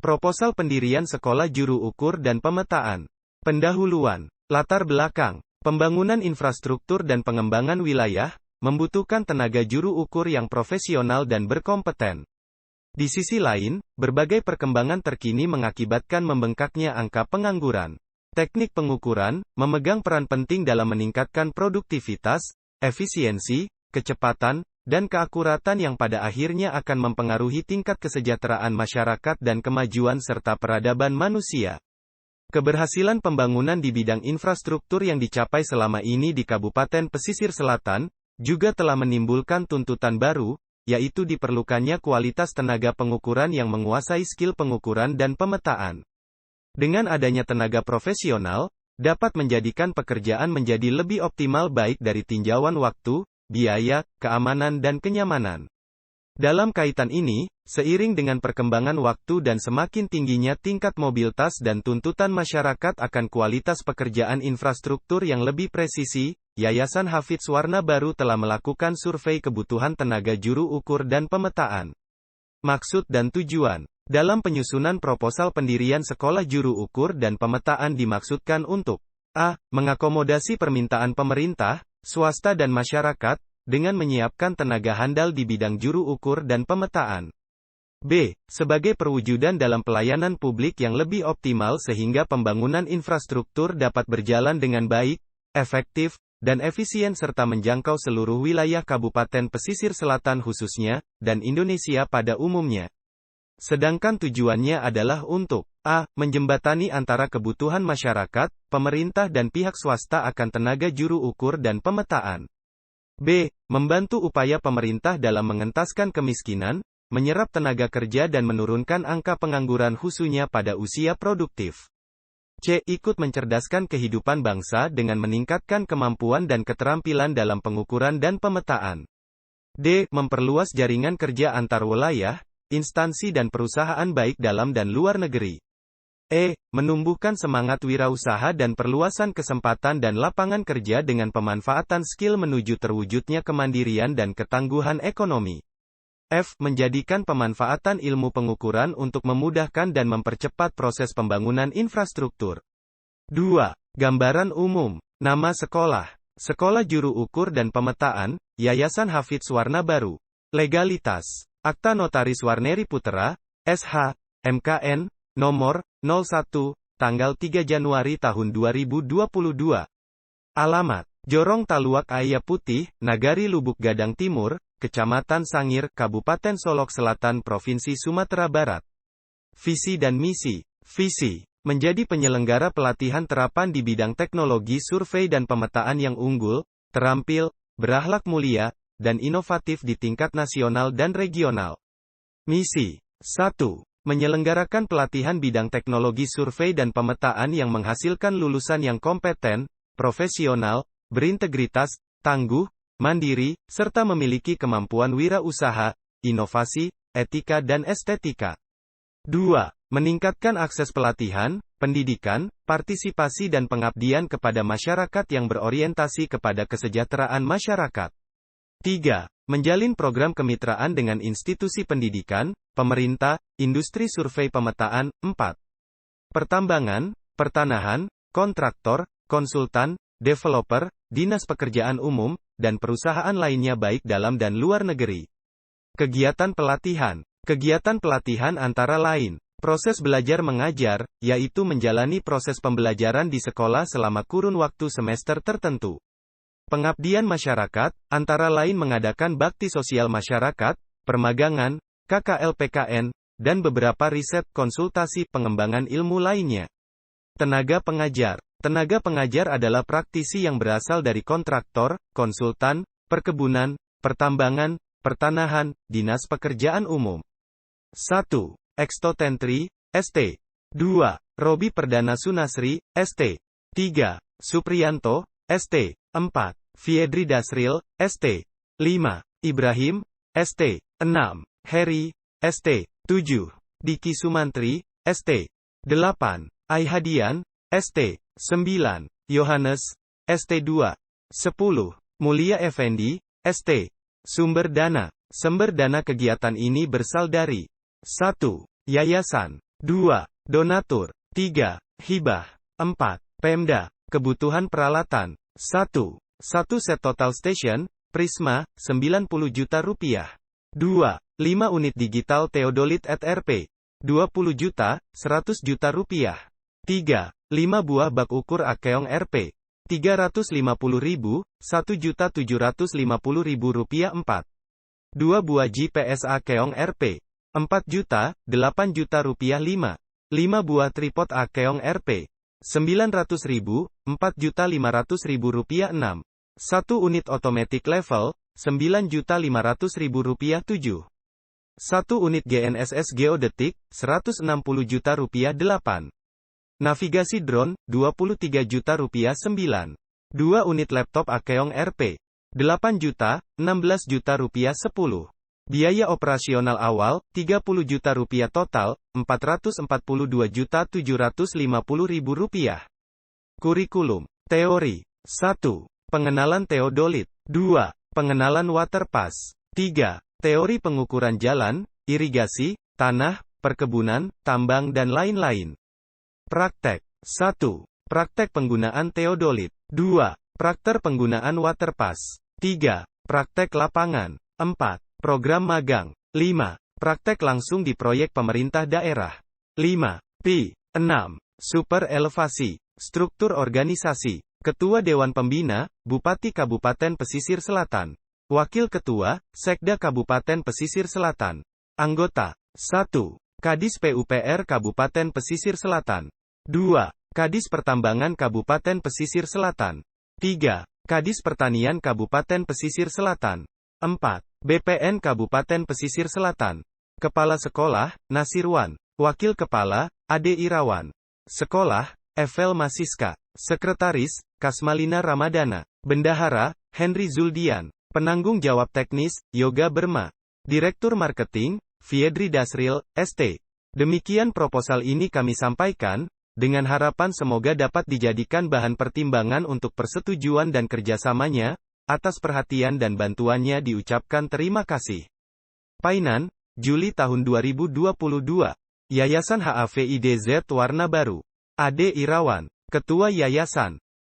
Proposal pendirian Sekolah Juru Ukur dan Pemetaan. Pendahuluan. Latar belakang. Pembangunan infrastruktur dan pengembangan wilayah, membutuhkan tenaga juru ukur yang profesional dan berkompeten. Di sisi lain, berbagai perkembangan terkini mengakibatkan membengkaknya angka pengangguran. Teknik pengukuran, memegang peran penting dalam meningkatkan produktivitas, efisiensi, kecepatan, dan keakuratan yang pada akhirnya akan mempengaruhi tingkat kesejahteraan masyarakat dan kemajuan serta peradaban manusia. Keberhasilan pembangunan di bidang infrastruktur yang dicapai selama ini di Kabupaten Pesisir Selatan, juga telah menimbulkan tuntutan baru, yaitu diperlukannya kualitas tenaga pengukuran yang menguasai skill pengukuran dan pemetaan. Dengan adanya tenaga profesional, dapat menjadikan pekerjaan menjadi lebih optimal baik dari tinjauan waktu, biaya, keamanan dan kenyamanan. Dalam kaitan ini, seiring dengan perkembangan waktu dan semakin tingginya tingkat mobilitas dan tuntutan masyarakat akan kualitas pekerjaan infrastruktur yang lebih presisi, Yayasan Hafidz Warna Baru telah melakukan survei kebutuhan tenaga juru ukur dan pemetaan. Maksud dan tujuan. Dalam penyusunan proposal pendirian Sekolah Juru Ukur dan Pemetaan dimaksudkan untuk a. Mengakomodasi permintaan pemerintah, swasta dan masyarakat, dengan menyiapkan tenaga handal di bidang juru ukur dan pemetaan. B. Sebagai perwujudan dalam pelayanan publik yang lebih optimal sehingga pembangunan infrastruktur dapat berjalan dengan baik, efektif, dan efisien serta menjangkau seluruh wilayah Kabupaten Pesisir Selatan khususnya, dan Indonesia pada umumnya. Sedangkan tujuannya adalah untuk a. Menjembatani antara kebutuhan masyarakat, pemerintah dan pihak swasta akan tenaga juru ukur dan pemetaan. B. Membantu upaya pemerintah dalam mengentaskan kemiskinan, menyerap tenaga kerja dan menurunkan angka pengangguran khususnya pada usia produktif. C. Ikut mencerdaskan kehidupan bangsa dengan meningkatkan kemampuan dan keterampilan dalam pengukuran dan pemetaan. D. Memperluas jaringan kerja antar wilayah, instansi dan perusahaan baik dalam dan luar negeri. E. Menumbuhkan semangat wirausaha dan perluasan kesempatan dan lapangan kerja dengan pemanfaatan skill menuju terwujudnya kemandirian dan ketangguhan ekonomi. F. Menjadikan pemanfaatan ilmu pengukuran untuk memudahkan dan mempercepat proses pembangunan infrastruktur. 2. Gambaran umum. Nama sekolah. Sekolah Juru Ukur dan Pemetaan, Yayasan Hafidz Warna Baru. Legalitas. Akta Notaris Warneri Putra, SH, MKN, nomor 01, tanggal 3 Januari tahun 2022. Alamat. Jorong Taluak Aya Putih, Nagari Lubuk Gadang Timur, Kecamatan Sangir, Kabupaten Solok Selatan Provinsi Sumatera Barat. Visi dan misi. Visi. Menjadi penyelenggara pelatihan terapan di bidang teknologi survei dan pemetaan yang unggul, terampil, berakhlak mulia, dan inovatif di tingkat nasional dan regional. Misi. 1. Menyelenggarakan pelatihan bidang teknologi survei dan pemetaan yang menghasilkan lulusan yang kompeten, profesional, berintegritas, tangguh, mandiri, serta memiliki kemampuan wirausaha, inovasi, etika dan estetika. 2. Meningkatkan akses pelatihan, pendidikan, partisipasi dan pengabdian kepada masyarakat yang berorientasi kepada kesejahteraan masyarakat. 3. Menjalin program kemitraan dengan institusi pendidikan, pemerintah, industri survei pemetaan. 4. Pertambangan, pertanahan, kontraktor, konsultan, developer, dinas pekerjaan umum, dan perusahaan lainnya baik dalam dan luar negeri. Kegiatan pelatihan. Kegiatan pelatihan antara lain, proses belajar mengajar, yaitu menjalani proses pembelajaran di sekolah selama kurun waktu semester tertentu. Pengabdian masyarakat, antara lain mengadakan bakti sosial masyarakat, permagangan, KKL-PKN, dan beberapa riset konsultasi pengembangan ilmu lainnya. Tenaga pengajar. Tenaga pengajar adalah praktisi yang berasal dari kontraktor, konsultan, perkebunan, pertambangan, pertanahan, dinas pekerjaan umum. 1. Ekstotentri, ST. 2. Robi Perdana Sunasri, ST. 3. Supriyanto, ST. 4. Fiedri Dasril, ST. 5. Ibrahim, ST. 6. Heri, ST. 7. Diki Sumantri, ST. 8. Aihadian, ST. 9. Yohanes, ST2. 10. Mulia Effendi, ST. Sumber dana. Sumber dana kegiatan ini berasal dari 1. Yayasan. 2. Donatur. 3. Hibah. 4. Pemda. Kebutuhan peralatan. 1. 1 set total station, Prisma, 90 juta rupiah. 2. 5 unit digital Theodolite @RP. 20 juta, 100 juta rupiah. 3. 5 buah bak ukur Akeong RP. 350.000, 1.750.000 rupiah. 4. 2 buah GPS Akeong RP. 4 juta, 8 juta rupiah. 5. 5 buah tripod Akeong RP. 900.000, 4.500.000 rupiah. 6. 1 unit automatic level, 9.500.000 rupiah. 7. 1 unit GNSS Geodetik, 160 juta rupiah. 8. Navigasi drone, 23 juta rupiah. 9. 2 unit laptop Akeong RP. 8 juta, 16 juta rupiah. 10. Biaya operasional awal, 30 juta rupiah. Total, 442.750.000 rupiah. Kurikulum. Teori. 1. Pengenalan Theodolite. 2. Pengenalan waterpass. 3. Teori pengukuran jalan, irigasi, tanah, perkebunan, tambang dan lain-lain. Praktek. 1. Praktek penggunaan Theodolite. 2. Praktek penggunaan waterpass. 3. Praktek lapangan. 4. Program magang. 5. Praktek langsung di proyek pemerintah daerah. 5. P. 6. Super elevasi. Struktur organisasi. Ketua Dewan Pembina, Bupati Kabupaten Pesisir Selatan. Wakil Ketua, Sekda Kabupaten Pesisir Selatan. Anggota. 1. Kadis PUPR Kabupaten Pesisir Selatan. 2. Kadis Pertambangan Kabupaten Pesisir Selatan. 3. Kadis Pertanian Kabupaten Pesisir Selatan. 4. BPN Kabupaten Pesisir Selatan. Kepala Sekolah, Nasirwan. Wakil Kepala, Ade Irawan. Sekolah, Evel Masiska. Sekretaris, Kasmalina Ramadana. Bendahara, Henry Zuldian. Penanggung jawab teknis, Yoga Berma. Direktur Marketing, Fiedri Dasril, ST. Demikian proposal ini kami sampaikan, dengan harapan semoga dapat dijadikan bahan pertimbangan untuk persetujuan dan kerjasamanya. Atas perhatian dan bantuannya diucapkan terima kasih. Painan, Juli tahun 2022. Yayasan HAVIDZ Warna Baru. Ade Irawan, Ketua Yayasan.